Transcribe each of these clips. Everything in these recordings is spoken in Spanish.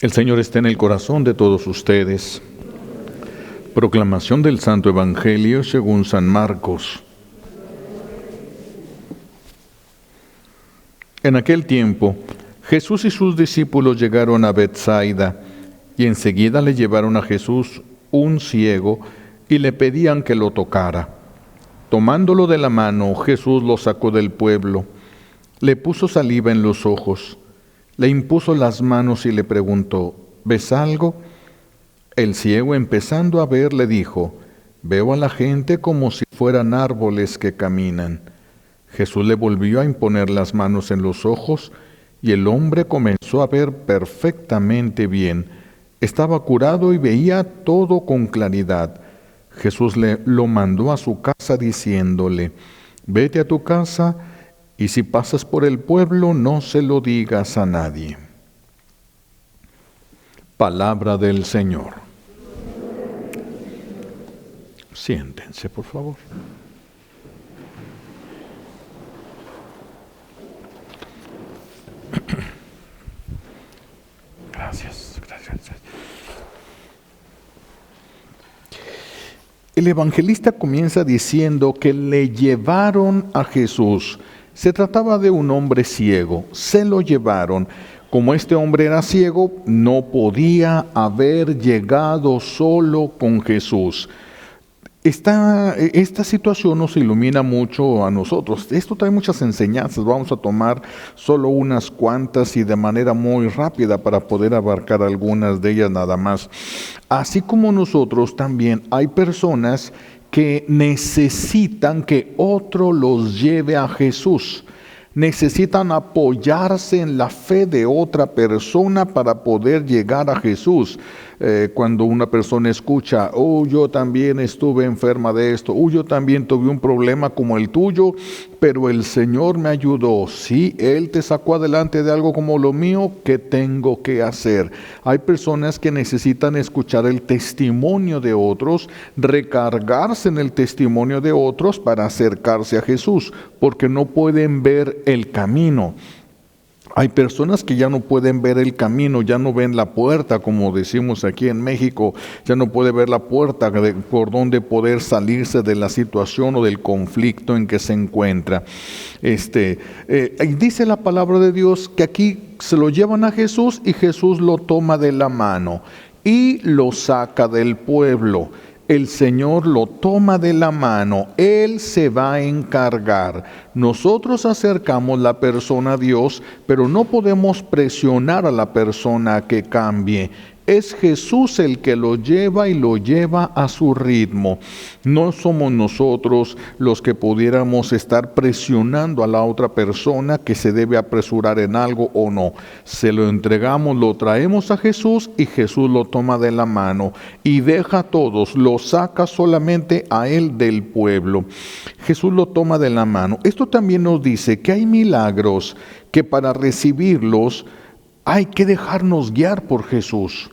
El Señor está en el corazón de todos ustedes. Proclamación del Santo Evangelio según San Marcos. En aquel tiempo, Jesús y sus discípulos llegaron a Betsaida, y enseguida le llevaron a Jesús un ciego, y le pedían que lo tocara. Tomándolo de la mano, Jesús lo sacó del pueblo, le puso saliva en los ojos, le impuso las manos y le preguntó: ¿ves algo? El ciego, empezando a ver, le dijo: veo a la gente como si fueran árboles que caminan. Jesús le volvió a imponer las manos en los ojos, y el hombre comenzó a ver perfectamente bien. Estaba curado y veía todo con claridad. Jesús lo mandó a su casa diciéndole: vete a tu casa, y si pasas por el pueblo, no se lo digas a nadie. Palabra del Señor. Siéntense, por favor. Gracias. El evangelista comienza diciendo que le llevaron a Jesús. Se trataba de un hombre ciego, se lo llevaron. Como este hombre era ciego, no podía haber llegado solo con Jesús. Esta situación nos ilumina mucho a nosotros. Esto trae muchas enseñanzas. Vamos a tomar solo unas cuantas y de manera muy rápida para poder abarcar algunas de ellas nada más. Así como nosotros, también hay personas que necesitan que otro los lleve a Jesús. Necesitan apoyarse en la fe de otra persona para poder llegar a Jesús. Cuando una persona escucha: oh, yo también estuve enferma de esto, yo también tuve un problema como el tuyo, pero el Señor me ayudó. Sí, Él te sacó adelante de algo como lo mío, ¿qué tengo que hacer? Hay personas que necesitan escuchar el testimonio de otros, recargarse en el testimonio de otros para acercarse a Jesús, porque no pueden ver el camino. Hay personas que ya no pueden ver el camino, ya no ven la puerta, como decimos aquí en México, ya no puede ver la puerta por donde poder salirse de la situación o del conflicto en que se encuentra. Dice la palabra de Dios que aquí se lo llevan a Jesús y Jesús lo toma de la mano y lo saca del pueblo. El Señor lo toma de la mano, Él se va a encargar. Nosotros acercamos la persona a Dios, pero no podemos presionar a la persona a que cambie. Es Jesús el que lo lleva y lo lleva a su ritmo. No somos nosotros los que pudiéramos estar presionando a la otra persona que se debe apresurar en algo o no. Se lo entregamos, lo traemos a Jesús y Jesús lo toma de la mano y deja a todos, lo saca solamente a él del pueblo. Jesús lo toma de la mano. Esto también nos dice que hay milagros que para recibirlos hay que dejarnos guiar por Jesús.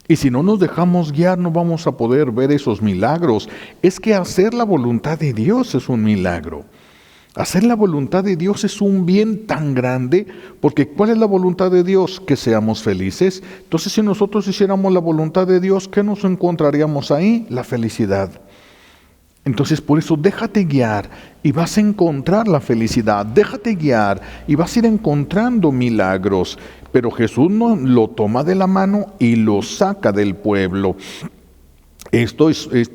Y si no nos dejamos guiar, no vamos a poder ver esos milagros. Es que hacer la voluntad de Dios es un milagro. Hacer la voluntad de Dios es un bien tan grande, porque ¿cuál es la voluntad de Dios? Que seamos felices. Entonces, si nosotros hiciéramos la voluntad de Dios, ¿qué nos encontraríamos ahí? La felicidad. Entonces, por eso déjate guiar y vas a encontrar la felicidad. Déjate guiar y vas a ir encontrando milagros. Pero Jesús no lo toma de la mano y lo saca del pueblo. Esto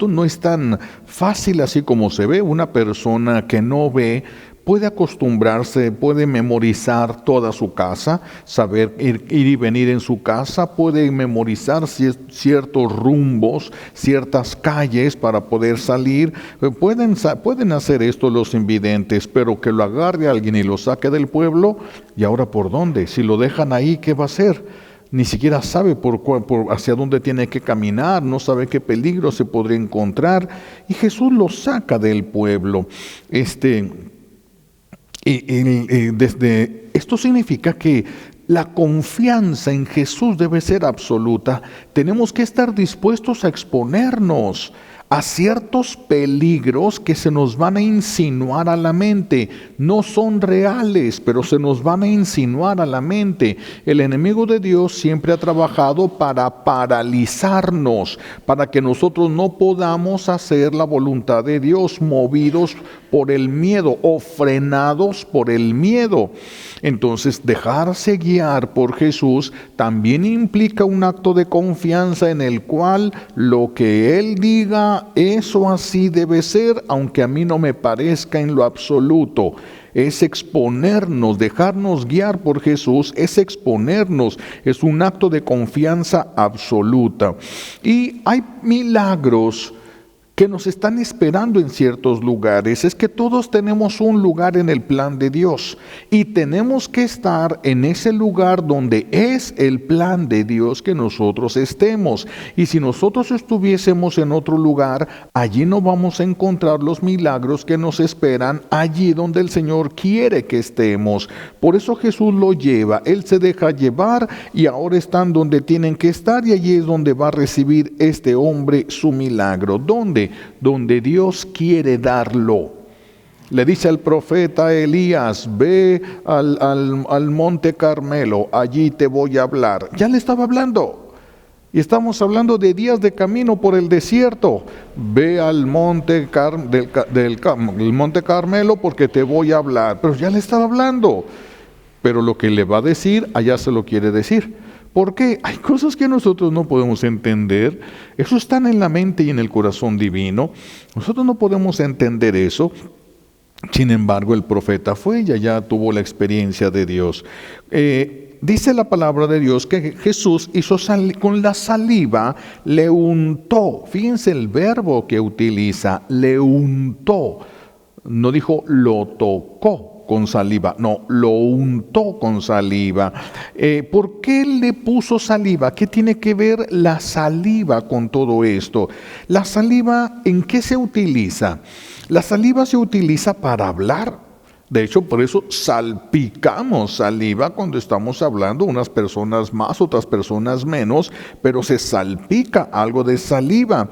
no es tan fácil así como se ve. Una persona que no ve puede acostumbrarse, puede memorizar toda su casa, saber ir y venir en su casa, puede memorizar ciertos rumbos, ciertas calles para poder salir. Pueden hacer esto los invidentes, pero que lo agarre alguien y lo saque del pueblo, ¿y ahora por dónde? Si lo dejan ahí, ¿qué va a hacer? Ni siquiera sabe hacia dónde tiene que caminar, no sabe qué peligro se podría encontrar, y Jesús lo saca del pueblo. Esto significa que la confianza en Jesús debe ser absoluta. Tenemos que estar dispuestos a exponernos, a ciertos peligros que se nos van a insinuar a la mente. No son reales, pero se nos van a insinuar a la mente. El enemigo de Dios siempre ha trabajado para paralizarnos, para que nosotros no podamos hacer la voluntad de Dios, movidos por el miedo o frenados por el miedo. Entonces, dejarse guiar por Jesús también implica un acto de confianza en el cual lo que Él diga, eso así debe ser, aunque a mí no me parezca en lo absoluto. Es exponernos, dejarnos guiar por Jesús, es exponernos, es un acto de confianza absoluta. Y hay milagros que nos están esperando en ciertos lugares. Es que todos tenemos un lugar en el plan de Dios y tenemos que estar en ese lugar donde es el plan de Dios que nosotros estemos. Y si nosotros estuviésemos en otro lugar, allí no vamos a encontrar los milagros que nos esperan allí donde el Señor quiere que estemos. Por eso Jesús lo lleva, Él se deja llevar y ahora están donde tienen que estar, y allí es donde va a recibir este hombre su milagro. ¿Dónde? Donde Dios quiere darlo. Le dice al profeta Elías: ve al monte Carmelo, allí te voy a hablar. Ya le estaba hablando. Y estamos hablando de días de camino por el desierto. Ve al monte el monte Carmelo porque te voy a hablar. Pero ya le estaba hablando. Pero lo que le va a decir, allá se lo quiere decir. Porque hay cosas que nosotros no podemos entender. Eso está en la mente y en el corazón divino. Nosotros no podemos entender eso. Sin embargo, el profeta fue y allá tuvo la experiencia de Dios. Dice la palabra de Dios que Jesús hizo con la saliva, le untó. Fíjense el verbo que utiliza, le untó. No dijo lo tocó con saliva, no, lo untó con saliva. ¿Por qué le puso saliva? ¿Qué tiene que ver la saliva con todo esto? La saliva, ¿en qué se utiliza? La saliva se utiliza para hablar. De hecho, por eso salpicamos saliva cuando estamos hablando, unas personas más, otras personas menos, pero se salpica algo de saliva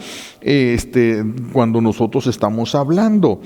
cuando nosotros estamos hablando.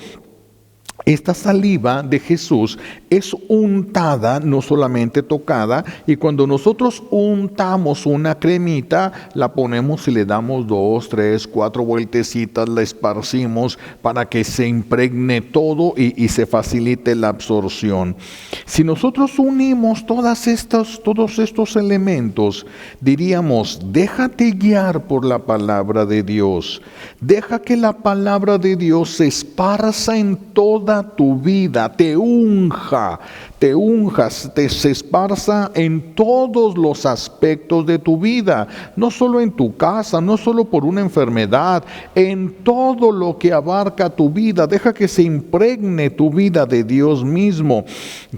Esta saliva de Jesús es untada, no solamente tocada, y cuando nosotros untamos una cremita, la ponemos y le damos 2, 3, 4 vueltecitas, la esparcimos para que se impregne todo y se facilite la absorción. Si nosotros unimos todos estos elementos, diríamos: déjate guiar por la palabra de Dios. Deja que la palabra de Dios se esparza en toda tu vida, te unja, se esparza en todos los aspectos de tu vida, no solo en tu casa, no solo por una enfermedad, en todo lo que abarca tu vida. Deja que se impregne tu vida de Dios mismo.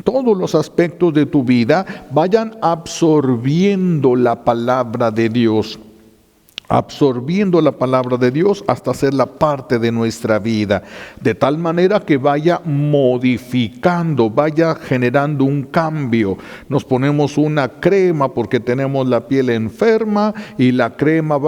Todos los aspectos de tu vida vayan absorbiendo la palabra de Dios. Absorbiendo la palabra de Dios hasta hacerla parte de nuestra vida, de tal manera que vaya modificando, vaya generando un cambio. Nos ponemos una crema porque tenemos la piel enferma y la crema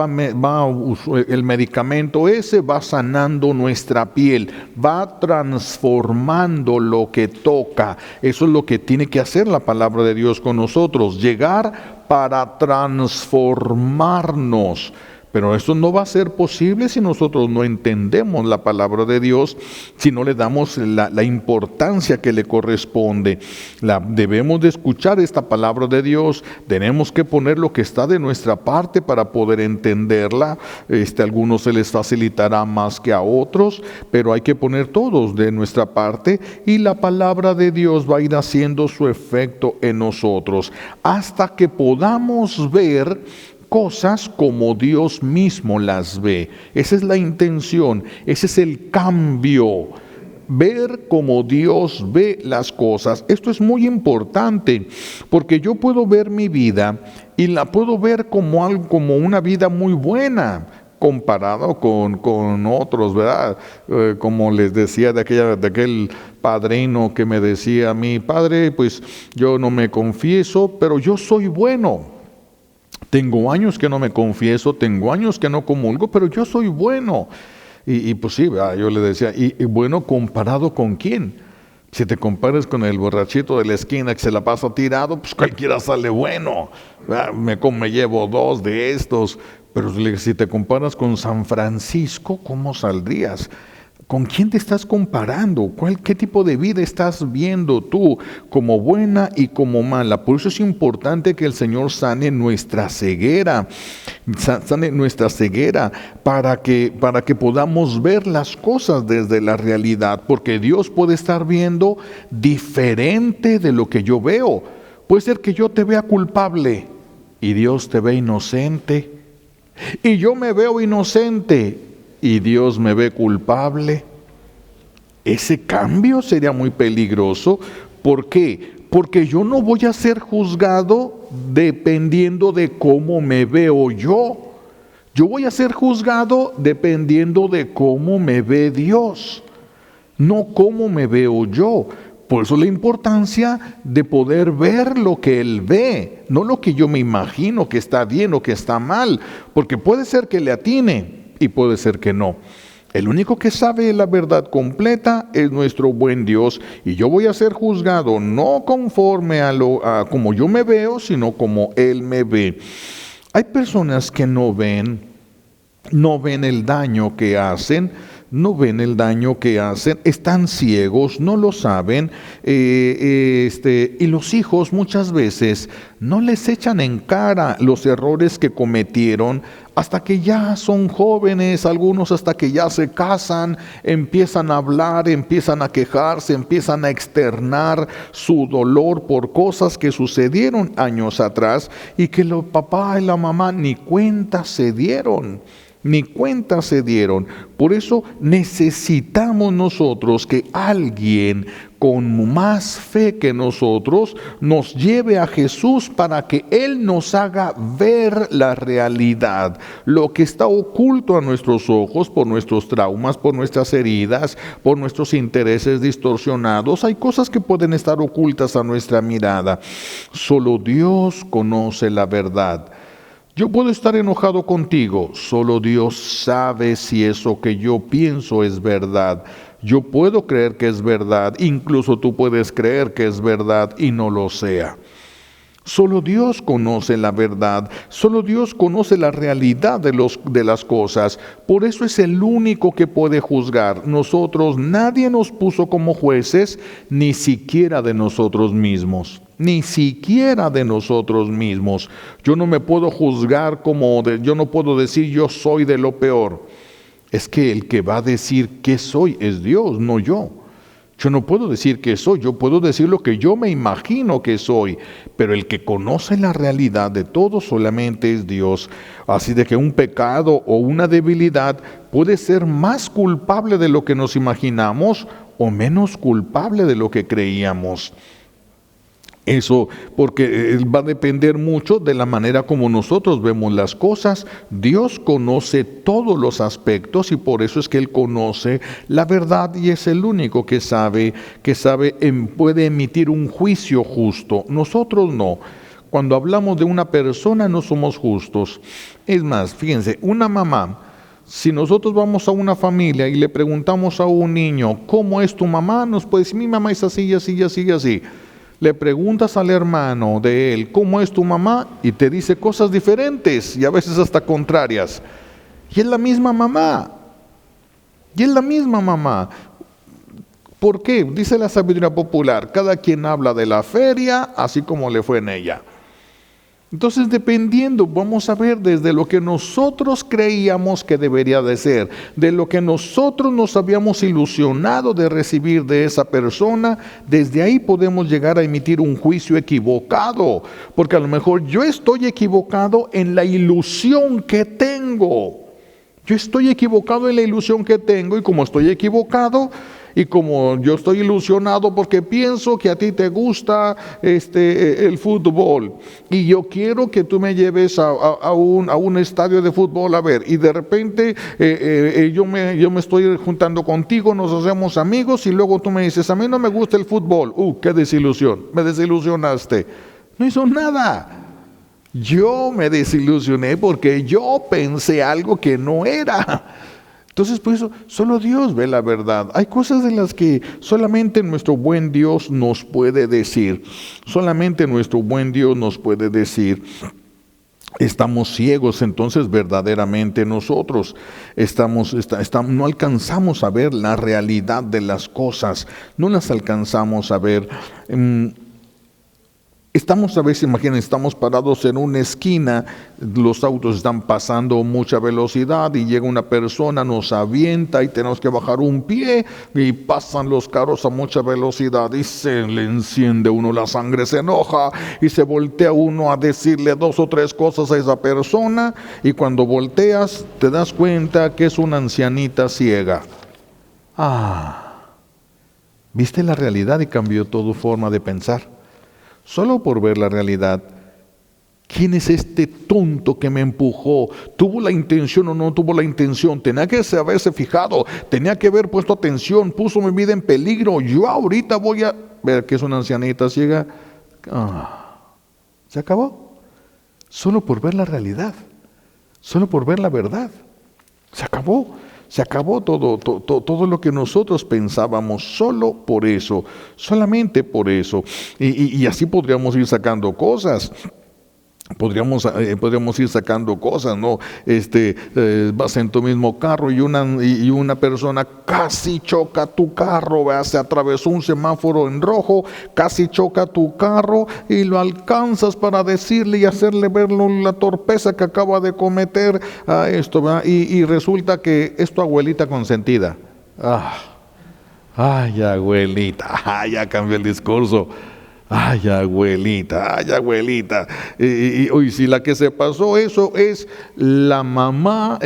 el medicamento ese va sanando nuestra piel, va transformando lo que toca. Eso es lo que tiene que hacer la palabra de Dios con nosotros, llegar para transformarnos. Pero eso no va a ser posible si nosotros no entendemos la palabra de Dios, si no le damos la importancia que le corresponde. Debemos de escuchar esta palabra de Dios, tenemos que poner lo que está de nuestra parte para poder entenderla. A algunos se les facilitará más que a otros, pero hay que poner todos de nuestra parte y la palabra de Dios va a ir haciendo su efecto en nosotros hasta que podamos ver cosas como Dios mismo las ve. Esa es la intención, ese es el cambio. Ver como Dios ve las cosas. Esto es muy importante porque yo puedo ver mi vida y la puedo ver como una vida muy buena comparado con otros, ¿verdad? Como les decía de aquel padrino que me decía a mí: padre, pues yo no me confieso, pero yo soy bueno. Tengo años que no me confieso, tengo años que no comulgo, pero yo soy bueno. Y pues sí, ¿verdad? Yo le decía, y bueno, ¿comparado con quién? Si te comparas con el borrachito de la esquina que se la pasa tirado, pues cualquiera sale bueno. Me llevo 2 de estos. Pero si te comparas con San Francisco, ¿cómo saldrías? ¿Con quién te estás comparando? ¿Qué tipo de vida estás viendo tú como buena y como mala? Por eso es importante que el Señor sane nuestra ceguera, para que podamos ver las cosas desde la realidad, porque Dios puede estar viendo diferente de lo que yo veo. Puede ser que yo te vea culpable y Dios te ve inocente, y yo me veo inocente y Dios me ve culpable. Ese cambio sería muy peligroso. ¿Por qué? Porque yo no voy a ser juzgado dependiendo de cómo me veo yo. Yo voy a ser juzgado dependiendo de cómo me ve Dios, no cómo me veo yo. Por eso la importancia de poder ver lo que Él ve, no lo que yo me imagino que está bien o que está mal, porque puede ser que le atine y puede ser que no. El único que sabe la verdad completa es nuestro buen Dios, y yo voy a ser juzgado no conforme a como yo me veo, sino como Él me ve. Hay personas que no ven el daño que hacen, están ciegos, no lo saben, y los hijos muchas veces no les echan en cara los errores que cometieron hasta que ya son jóvenes, algunos hasta que ya se casan, empiezan a hablar, empiezan a quejarse, empiezan a externar su dolor por cosas que sucedieron años atrás y que el papá y la mamá ni cuenta se dieron. Por eso necesitamos nosotros que alguien con más fe que nosotros nos lleve a Jesús para que Él nos haga ver la realidad, lo que está oculto a nuestros ojos por nuestros traumas, por nuestras heridas, por nuestros intereses distorsionados. Hay cosas que pueden estar ocultas a nuestra mirada. Solo Dios conoce la verdad. Yo puedo estar enojado contigo, solo Dios sabe si eso que yo pienso es verdad. Yo puedo creer que es verdad, incluso tú puedes creer que es verdad y no lo sea. Solo Dios conoce la verdad, solo Dios conoce la realidad de las cosas. Por eso es el único que puede juzgar. Nosotros, nadie nos puso como jueces, ni siquiera de nosotros mismos. Yo no me puedo juzgar yo no puedo decir yo soy de lo peor. Es que el que va a decir qué soy es Dios, no yo. Yo no puedo decir qué soy, yo puedo decir lo que yo me imagino que soy, pero el que conoce la realidad de todo solamente es Dios. Así de que un pecado o una debilidad puede ser más culpable de lo que nos imaginamos o menos culpable de lo que creíamos. Eso porque va a depender mucho de la manera como nosotros vemos las cosas. Dios conoce todos los aspectos y por eso es que Él conoce la verdad y es el único que puede emitir un juicio justo. Nosotros no. Cuando hablamos de una persona no somos justos. Es más, fíjense, una mamá, si nosotros vamos a una familia y le preguntamos a un niño, ¿cómo es tu mamá? Nos puede decir, mi mamá es así, así, así, así. Le preguntas al hermano de él, ¿cómo es tu mamá? Y te dice cosas diferentes y a veces hasta contrarias. Y es la misma mamá. ¿Por qué? Dice la sabiduría popular, cada quien habla de la feria así como le fue en ella. Entonces, dependiendo, vamos a ver desde lo que nosotros creíamos que debería de ser, de lo que nosotros nos habíamos ilusionado de recibir de esa persona, desde ahí podemos llegar a emitir un juicio equivocado, porque a lo mejor yo estoy equivocado en la ilusión que tengo. Y como estoy equivocado, y como yo estoy ilusionado porque pienso que a ti te gusta el fútbol y yo quiero que tú me lleves a un estadio de fútbol a ver, y de repente yo me estoy juntando contigo, nos hacemos amigos y luego tú me dices, a mí no me gusta el fútbol. ¡Qué desilusión! Me desilusionaste. No hizo nada. Yo me desilusioné porque yo pensé algo que no era. Entonces, por eso, solo Dios ve la verdad. Hay cosas de las que solamente nuestro buen Dios nos puede decir. Solamente nuestro buen Dios nos puede decir. Estamos ciegos, entonces verdaderamente nosotros no alcanzamos a ver la realidad de las cosas, no las alcanzamos a ver. Estamos a veces, imaginen, estamos parados en una esquina, los autos están pasando a mucha velocidad y llega una persona, nos avienta y tenemos que bajar un pie y pasan los carros a mucha velocidad y se le enciende uno la sangre, se enoja y se voltea uno a decirle 2 o 3 cosas a esa persona y cuando volteas te das cuenta que es una ancianita ciega. ¿Viste la realidad y cambió tu forma de pensar? Solo por ver la realidad. ¿Quién es este tonto que me empujó? ¿Tuvo la intención o no tuvo la intención? Tenía que haberse fijado, tenía que haber puesto atención, puso mi vida en peligro. Yo ahorita voy a ver que es una ancianita ciega. ¿Se acabó? Solo por ver la realidad, solo por ver la verdad. Se acabó. Se acabó todo lo que nosotros pensábamos, solo por eso, solamente por eso. Y así podríamos ir sacando cosas. Podríamos ir sacando cosas, ¿no? Vas en tu mismo carro y una persona casi choca tu carro, ¿verdad? Se atravesó un semáforo en rojo, casi choca tu carro y lo alcanzas para decirle y hacerle ver la torpeza que acaba de cometer a esto, ¿verdad? Y resulta que es tu abuelita consentida. Ay, abuelita, ya cambió el discurso. Ay, abuelita. Y si la que se pasó eso es la mamá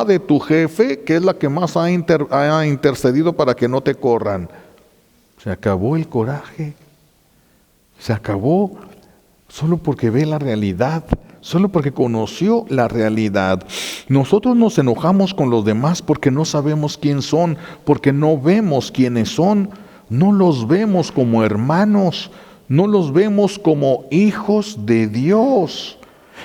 de tu jefe, que es la que más ha intercedido para que no te corran. Se acabó el coraje. Se acabó solo porque ve la realidad, solo porque conoció la realidad. Nosotros nos enojamos con los demás porque no sabemos quién son, porque no vemos quiénes son, no los vemos como hermanos. No los vemos como hijos de Dios.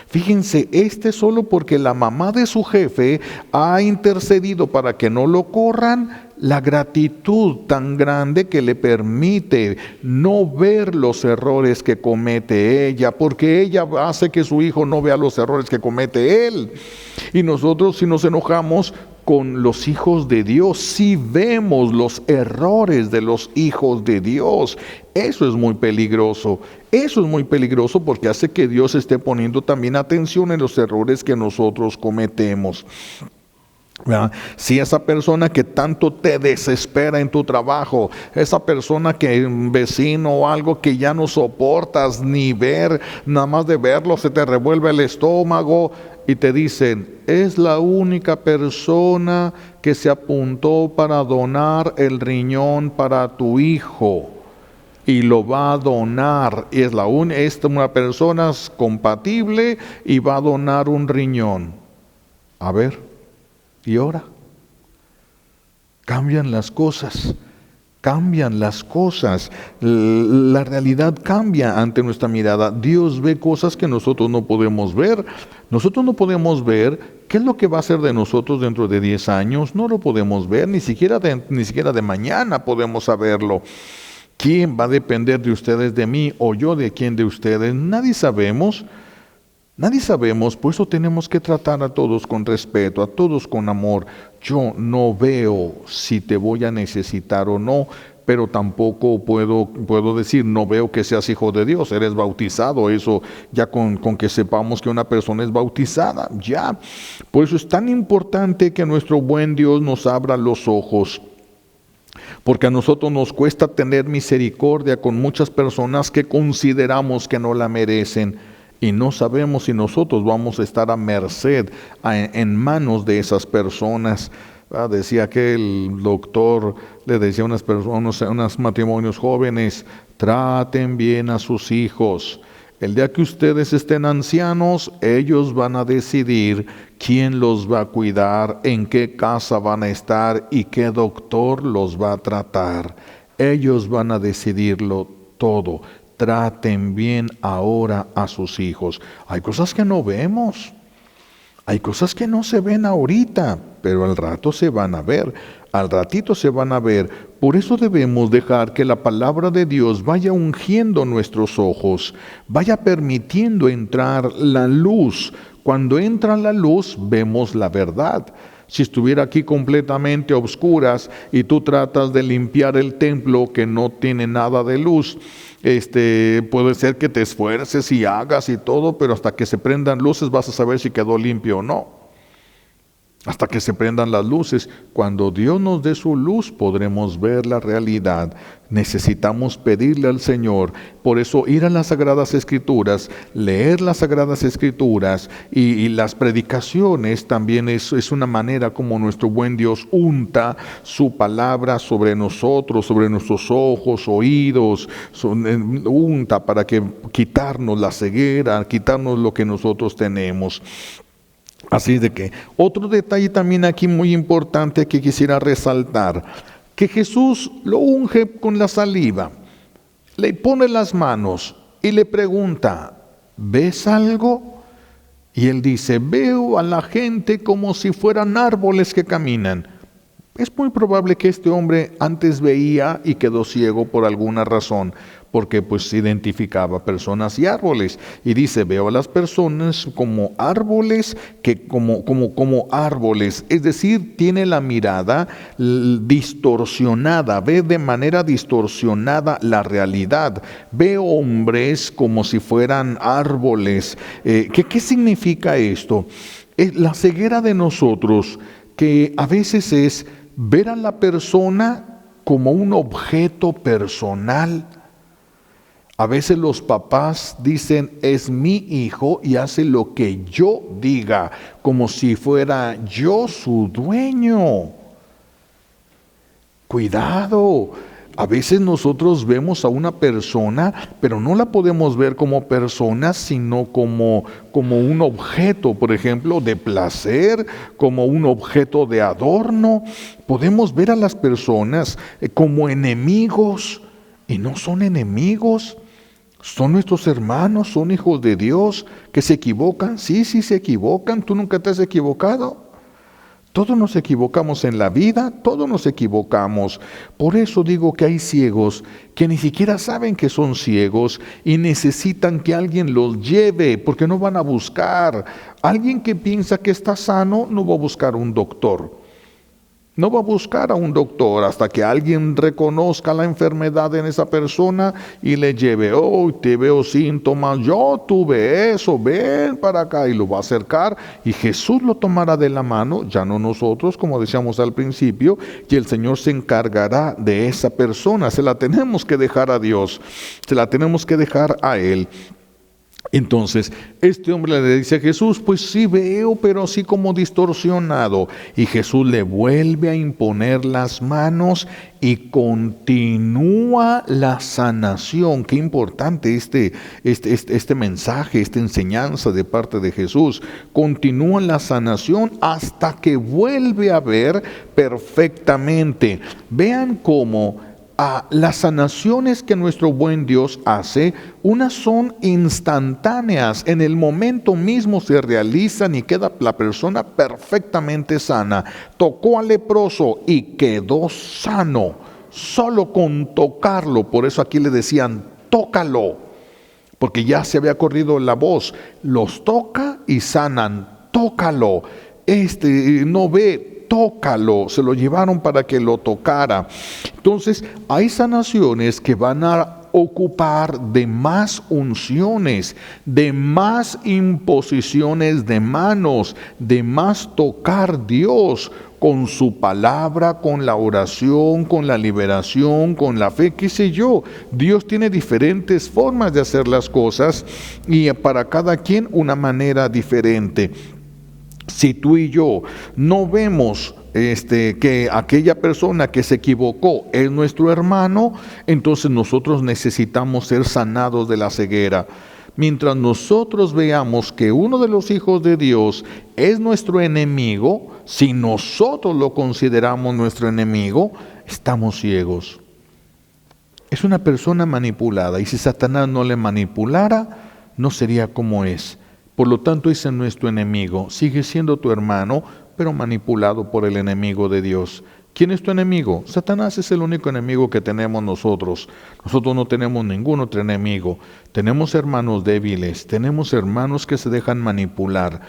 Fíjense, solo porque la mamá de su jefe ha intercedido para que no lo corran, la gratitud tan grande que le permite no ver los errores que comete ella, porque ella hace que su hijo no vea los errores que comete él. Y nosotros, si nos enojamos con los hijos de Dios, si vemos los errores de los hijos de Dios, eso es muy peligroso. Eso es muy peligroso porque hace que Dios esté poniendo también atención en los errores que nosotros cometemos. ¿Verdad? Si esa persona que tanto te desespera en tu trabajo, esa persona que un vecino o algo que ya no soportas ni ver, nada más de verlo se te revuelve el estómago y te dicen, es la única persona que se apuntó para donar el riñón para tu hijo y lo va a donar, es una persona compatible y va a donar un riñón. A ver, ¿y ahora? Cambian las cosas. La realidad cambia ante nuestra mirada. Dios ve cosas que nosotros no podemos ver. Nosotros no podemos ver qué es lo que va a ser de nosotros dentro de 10 años. No lo podemos ver, ni siquiera de mañana podemos saberlo. ¿Quién va a depender de ustedes de mí o yo de quién de ustedes? Nadie sabemos, por eso tenemos que tratar a todos con respeto, a todos con amor. Yo no veo si te voy a necesitar o no, pero tampoco puedo decir, no veo que seas hijo de Dios, eres bautizado, eso ya con que sepamos que una persona es bautizada, ya. Por eso es tan importante que nuestro buen Dios nos abra los ojos. Porque a nosotros nos cuesta tener misericordia con muchas personas que consideramos que no la merecen y no sabemos si nosotros vamos a estar a merced, en manos de esas personas. Decía que el doctor le decía a unos matrimonios jóvenes, traten bien a sus hijos. El día que ustedes estén ancianos, ellos van a decidir quién los va a cuidar, en qué casa van a estar y qué doctor los va a tratar. Ellos van a decidirlo todo. Traten bien ahora a sus hijos. Hay cosas que no vemos. Hay cosas que no se ven ahorita, pero al rato se van a ver, al ratito se van a ver. Por eso debemos dejar que la palabra de Dios vaya ungiendo nuestros ojos, vaya permitiendo entrar la luz. Cuando entra la luz, vemos la verdad. Si estuviera aquí completamente a oscuras y tú tratas de limpiar el templo que no tiene nada de luz, puede ser que te esfuerces y hagas y todo, pero hasta que se prendan luces vas a saber si quedó limpio o no. Hasta que se prendan las luces. Cuando Dios nos dé su luz podremos ver la realidad. Necesitamos pedirle al Señor. Por eso ir a las Sagradas Escrituras, leer las Sagradas Escrituras y las predicaciones también es una manera como nuestro buen Dios unta su palabra sobre nosotros, sobre nuestros ojos, oídos, unta para que quitarnos la ceguera, quitarnos lo que nosotros tenemos. Así de que otro detalle también aquí muy importante que quisiera resaltar, que Jesús lo unge con la saliva, le pone las manos y le pregunta, ¿ves algo? Y él dice, veo a la gente como si fueran árboles que caminan. Es muy probable que este hombre antes veía y quedó ciego por alguna razón, porque pues identificaba personas y árboles. Y dice, veo a las personas como árboles, como árboles. Es decir, tiene la mirada distorsionada, ve de manera distorsionada la realidad. Ve hombres como si fueran árboles. ¿Qué significa esto? La ceguera de nosotros, que a veces es ver a la persona como un objeto personal. A veces los papás dicen, es mi hijo y hace lo que yo diga, como si fuera yo su dueño. Cuidado. A veces nosotros vemos a una persona, pero no la podemos ver como persona, sino como un objeto, por ejemplo, de placer, como un objeto de adorno. Podemos ver a las personas como enemigos, y no son enemigos. Son nuestros hermanos, son hijos de Dios, que se equivocan. Sí se equivocan. ¿Tú nunca te has equivocado? Todos nos equivocamos en la vida, todos nos equivocamos. Por eso digo que hay ciegos que ni siquiera saben que son ciegos y necesitan que alguien los lleve, porque no van a buscar. Alguien que piensa que está sano no va a buscar un doctor. No va a buscar a un doctor hasta que alguien reconozca la enfermedad en esa persona y le lleve, oh, te veo síntomas, yo tuve eso, ven para acá, y lo va a acercar y Jesús lo tomará de la mano, ya no nosotros, como decíamos al principio, y el Señor se encargará de esa persona. Se la tenemos que dejar a Dios, se la tenemos que dejar a Él. Entonces, este hombre le dice a Jesús, pues sí veo, pero así como distorsionado. Y Jesús le vuelve a imponer las manos y continúa la sanación. Qué importante este mensaje, esta enseñanza de parte de Jesús. Continúa la sanación hasta que vuelve a ver perfectamente. Vean cómo las sanaciones que nuestro buen Dios hace, unas son instantáneas, en el momento mismo se realizan y queda la persona perfectamente sana. Tocó al leproso y quedó sano, solo con tocarlo. Por eso aquí le decían, tócalo, porque ya se había corrido la voz. Los toca y sanan, tócalo. No ve, tócalo, se lo llevaron para que lo tocara. Entonces, hay sanaciones que van a ocupar de más unciones, de más imposiciones de manos, de más tocar Dios con su palabra, con la oración, con la liberación, con la fe, qué sé yo. Dios tiene diferentes formas de hacer las cosas y para cada quien una manera diferente. Si tú y yo no vemos que aquella persona que se equivocó es nuestro hermano, entonces nosotros necesitamos ser sanados de la ceguera. Mientras nosotros veamos que uno de los hijos de Dios es nuestro enemigo, si nosotros lo consideramos nuestro enemigo, estamos ciegos. Es una persona manipulada, y si Satanás no le manipulara, no sería como es. Por lo tanto, ese no es tu enemigo. Sigue siendo tu hermano, pero manipulado por el enemigo de Dios. ¿Quién es tu enemigo? Satanás es el único enemigo que tenemos nosotros. Nosotros no tenemos ningún otro enemigo. Tenemos hermanos débiles, tenemos hermanos que se dejan manipular,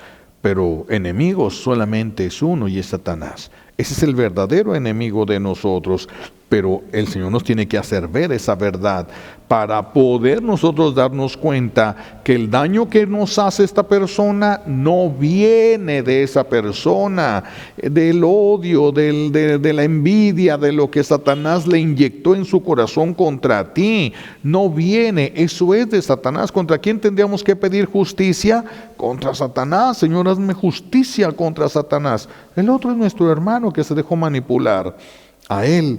pero enemigos solamente es uno y es Satanás. Ese es el verdadero enemigo de nosotros. Pero el Señor nos tiene que hacer ver esa verdad para poder nosotros darnos cuenta que el daño que nos hace esta persona no viene de esa persona, del odio, de la envidia, de lo que Satanás le inyectó en su corazón contra ti. No viene, eso es de Satanás. ¿Contra quién tendríamos que pedir justicia? Contra Satanás. Señor, hazme justicia contra Satanás. El otro es nuestro hermano que se dejó manipular. A él,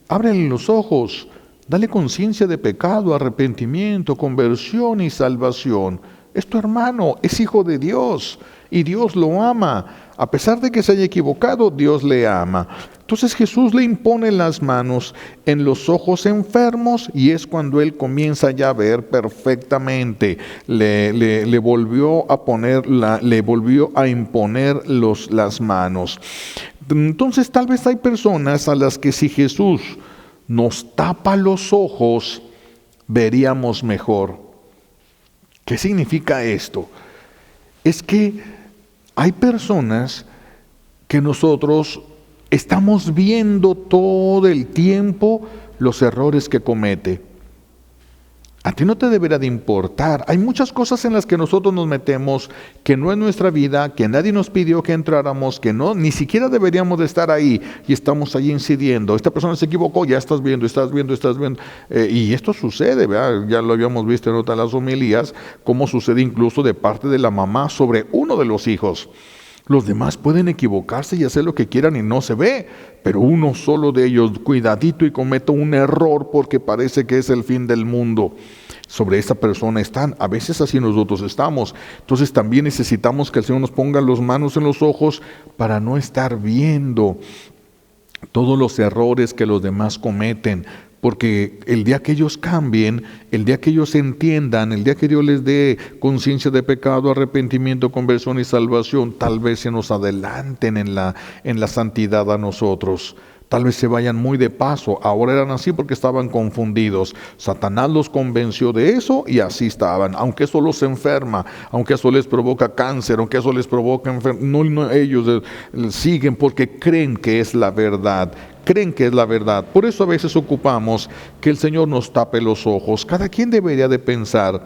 ábrele los ojos, dale conciencia de pecado, arrepentimiento, conversión y salvación. Es tu hermano, es hijo de Dios y Dios lo ama. A pesar de que se haya equivocado, Dios le ama. Entonces Jesús le impone las manos en los ojos enfermos y es cuando él comienza ya a ver perfectamente. Le volvió a imponer las manos. Entonces tal vez hay personas a las que si Jesús nos tapa los ojos, veríamos mejor. ¿Qué significa esto? Es que hay personas que nosotros estamos viendo todo el tiempo los errores que comete. A ti no te deberá de importar. Hay muchas cosas en las que nosotros nos metemos que no es nuestra vida, que nadie nos pidió que entráramos, que no, ni siquiera deberíamos de estar ahí y estamos ahí incidiendo. Esta persona se equivocó, ya estás viendo. Y esto sucede, ¿verdad? Ya lo habíamos visto en otras las homilías, cómo sucede incluso de parte de la mamá sobre uno de los hijos. Los demás pueden equivocarse y hacer lo que quieran y no se ve, pero uno solo de ellos, cuidadito y cometa un error porque parece que es el fin del mundo. Sobre esa persona están, a veces así nosotros estamos. Entonces también necesitamos que el Señor nos ponga las manos en los ojos para no estar viendo todos los errores que los demás cometen. Porque el día que ellos cambien, el día que ellos entiendan, el día que Dios les dé conciencia de pecado, arrepentimiento, conversión y salvación, tal vez se nos adelanten en la santidad a nosotros. Tal vez se vayan muy de paso. Ahora eran así porque estaban confundidos. Satanás los convenció de eso y así estaban. Aunque eso los enferma, aunque eso les provoca cáncer, aunque eso les provoca enfermedad, ellos siguen porque creen que es la verdad. Creen que es la verdad. Por eso a veces ocupamos que el Señor nos tape los ojos. Cada quien debería de pensar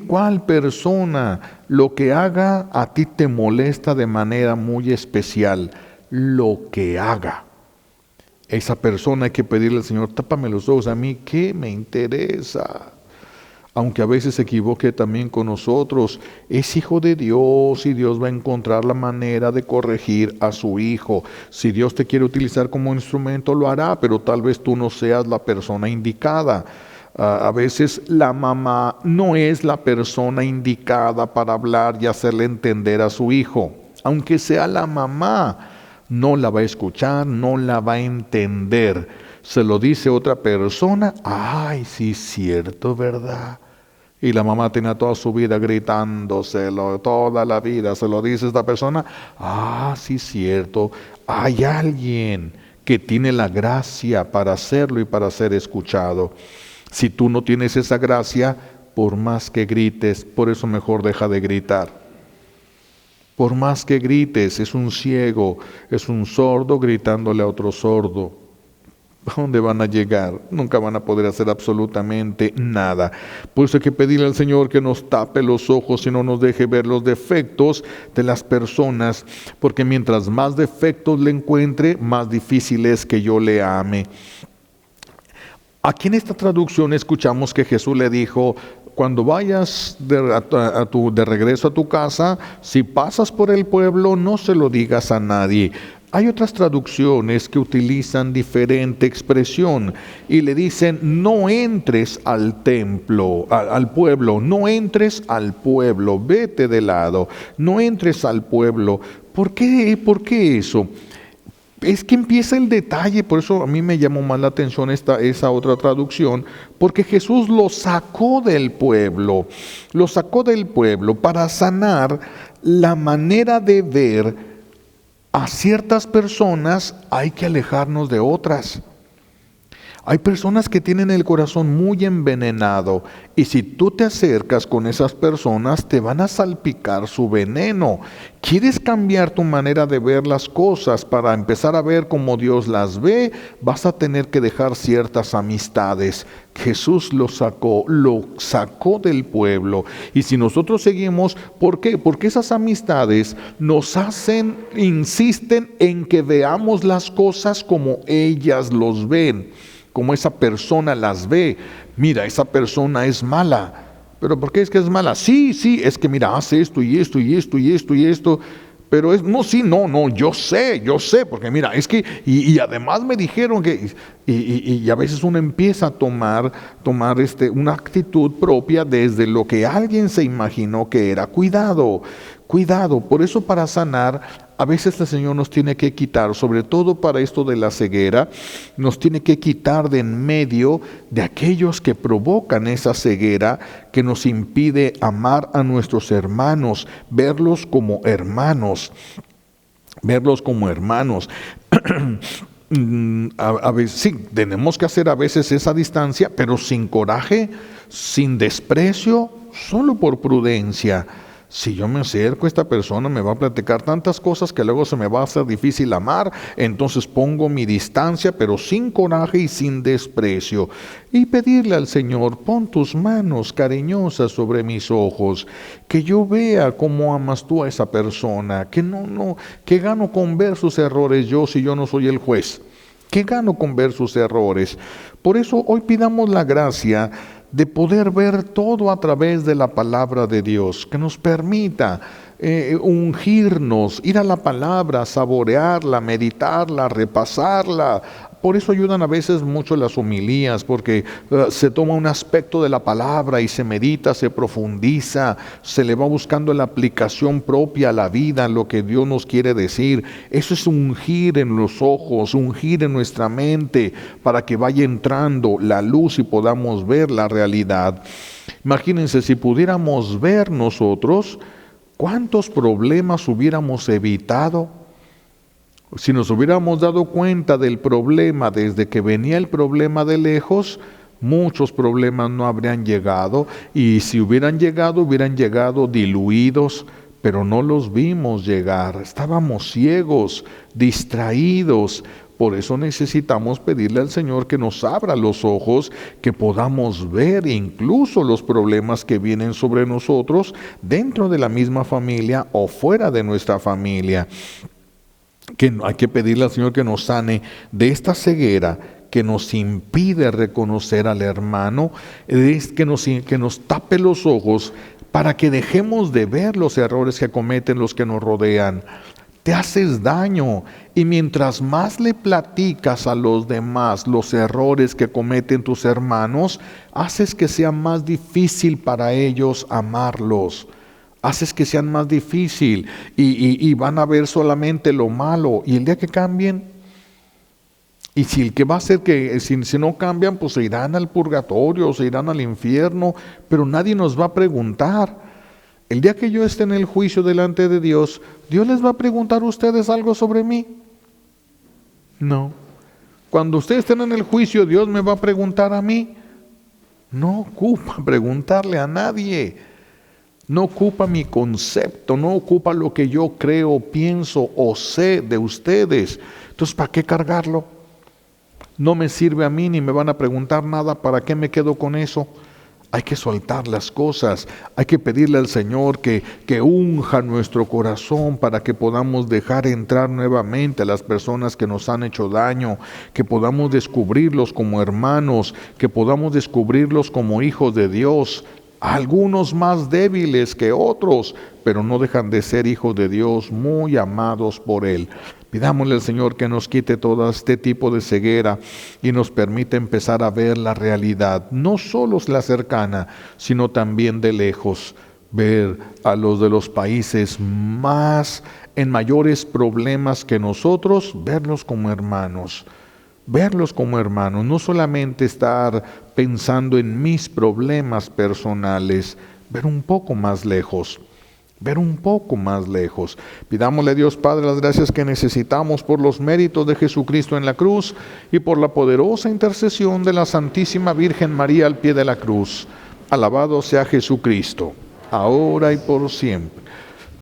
cuál persona lo que haga a ti te molesta de manera muy especial. Lo que haga. Esa persona hay que pedirle al Señor, tápame los ojos, a mí, ¿qué me interesa? Aunque a veces se equivoque también con nosotros, es hijo de Dios y Dios va a encontrar la manera de corregir a su hijo. Si Dios te quiere utilizar como instrumento, lo hará, pero tal vez tú no seas la persona indicada. A veces la mamá no es la persona indicada para hablar y hacerle entender a su hijo. Aunque sea la mamá, no la va a escuchar, no la va a entender. Se lo dice otra persona, ay, sí, cierto, ¿verdad? Y la mamá tenía toda su vida gritándoselo, toda la vida se lo dice esta persona, ah, sí, cierto, hay alguien que tiene la gracia para hacerlo y para ser escuchado. Si tú no tienes esa gracia, por más que grites, por eso mejor deja de gritar. Por más que grites, es un ciego, es un sordo gritándole a otro sordo. ¿A dónde van a llegar? Nunca van a poder hacer absolutamente nada. Por eso hay que pedirle al Señor que nos tape los ojos y no nos deje ver los defectos de las personas, porque mientras más defectos le encuentre, más difícil es que yo le ame. Aquí en esta traducción escuchamos que Jesús le dijo, cuando vayas de regreso a tu casa, si pasas por el pueblo, no se lo digas a nadie. Hay otras traducciones que utilizan diferente expresión y le dicen, no entres al templo, al pueblo, no entres al pueblo, vete de lado, no entres al pueblo. ¿Por qué eso? Es que empieza el detalle, por eso a mí me llamó más la atención esa otra traducción, porque Jesús lo sacó del pueblo para sanar la manera de ver a ciertas personas. Hay que alejarnos de otras. Hay personas que tienen el corazón muy envenenado y si tú te acercas con esas personas te van a salpicar su veneno. ¿Quieres cambiar tu manera de ver las cosas para empezar a ver como Dios las ve? Vas a tener que dejar ciertas amistades. Jesús lo sacó del pueblo. Y si nosotros seguimos, ¿por qué? Porque esas amistades nos insisten en que veamos las cosas como ellas los ven, como esa persona las ve. Mira, esa persona es mala. ¿Pero por qué es que es mala? Sí, es que mira, hace esto y esto y esto y esto y esto. Pero yo sé, porque mira, es que, y además me dijeron que, y a veces uno empieza a tomar una actitud propia desde lo que alguien se imaginó que era. Cuidado, por eso para sanar, a veces el Señor nos tiene que quitar, sobre todo para esto de la ceguera, nos tiene que quitar de en medio de aquellos que provocan esa ceguera, que nos impide amar a nuestros hermanos, verlos como hermanos. A veces, sí, tenemos que hacer a veces esa distancia, pero sin coraje, sin desprecio, solo por prudencia. Si yo me acerco a esta persona, me va a platicar tantas cosas que luego se me va a hacer difícil amar, entonces pongo mi distancia, pero sin coraje y sin desprecio. Y pedirle al Señor, pon tus manos cariñosas sobre mis ojos, que yo vea cómo amas tú a esa persona, que gano con ver sus errores yo si yo no soy el juez. ¿Qué gano con ver sus errores? Por eso hoy pidamos la gracia de poder ver todo a través de la palabra de Dios, que nos permita ungirnos, ir a la palabra, saborearla, meditarla, repasarla. Por eso ayudan a veces mucho las homilías, porque se toma un aspecto de la palabra y se medita, se profundiza, se le va buscando la aplicación propia a la vida, lo que Dios nos quiere decir. Eso es ungir en los ojos, ungir en nuestra mente, para que vaya entrando la luz y podamos ver la realidad. Imagínense, si pudiéramos ver nosotros, ¿cuántos problemas hubiéramos evitado? Si nos hubiéramos dado cuenta del problema desde que venía el problema de lejos, muchos problemas no habrían llegado, y si hubieran llegado diluidos, pero no los vimos llegar. Estábamos ciegos, distraídos. Por eso necesitamos pedirle al Señor que nos abra los ojos, que podamos ver incluso los problemas que vienen sobre nosotros dentro de la misma familia o fuera de nuestra familia. Que hay que pedirle al Señor que nos sane de esta ceguera que nos impide reconocer al hermano, que nos tape los ojos para que dejemos de ver los errores que cometen los que nos rodean. Te haces daño, y mientras más le platicas a los demás los errores que cometen tus hermanos, haces que sea más difícil para ellos amarlos. Haces que sean más difícil y van a ver solamente lo malo, y el día que cambien, y si el que va a ser que si no cambian, pues se irán al purgatorio, se irán al infierno, pero nadie nos va a preguntar. El día que yo esté en el juicio delante de Dios, ¿Dios les va a preguntar a ustedes algo sobre mí? No. Cuando ustedes estén en el juicio, ¿Dios me va a preguntar a mí? No ocupa preguntarle a nadie. No ocupa mi concepto, no ocupa lo que yo creo, pienso o sé de ustedes. Entonces, ¿para qué cargarlo? No me sirve a mí ni me van a preguntar nada. ¿Para qué me quedo con eso? Hay que soltar las cosas, hay que pedirle al Señor que unja nuestro corazón para que podamos dejar entrar nuevamente a las personas que nos han hecho daño, que podamos descubrirlos como hermanos, que podamos descubrirlos como hijos de Dios. Algunos más débiles que otros, pero no dejan de ser hijos de Dios, muy amados por Él. Pidámosle al Señor que nos quite todo este tipo de ceguera y nos permita empezar a ver la realidad, no solo la cercana, sino también de lejos, ver a los de los países en mayores problemas que nosotros, verlos como hermanos. Verlos como hermanos, no solamente estar pensando en mis problemas personales, ver un poco más lejos. Ver un poco más lejos. Pidámosle a Dios Padre las gracias que necesitamos por los méritos de Jesucristo en la cruz y por la poderosa intercesión de la Santísima Virgen María al pie de la cruz. Alabado sea Jesucristo, ahora y por siempre.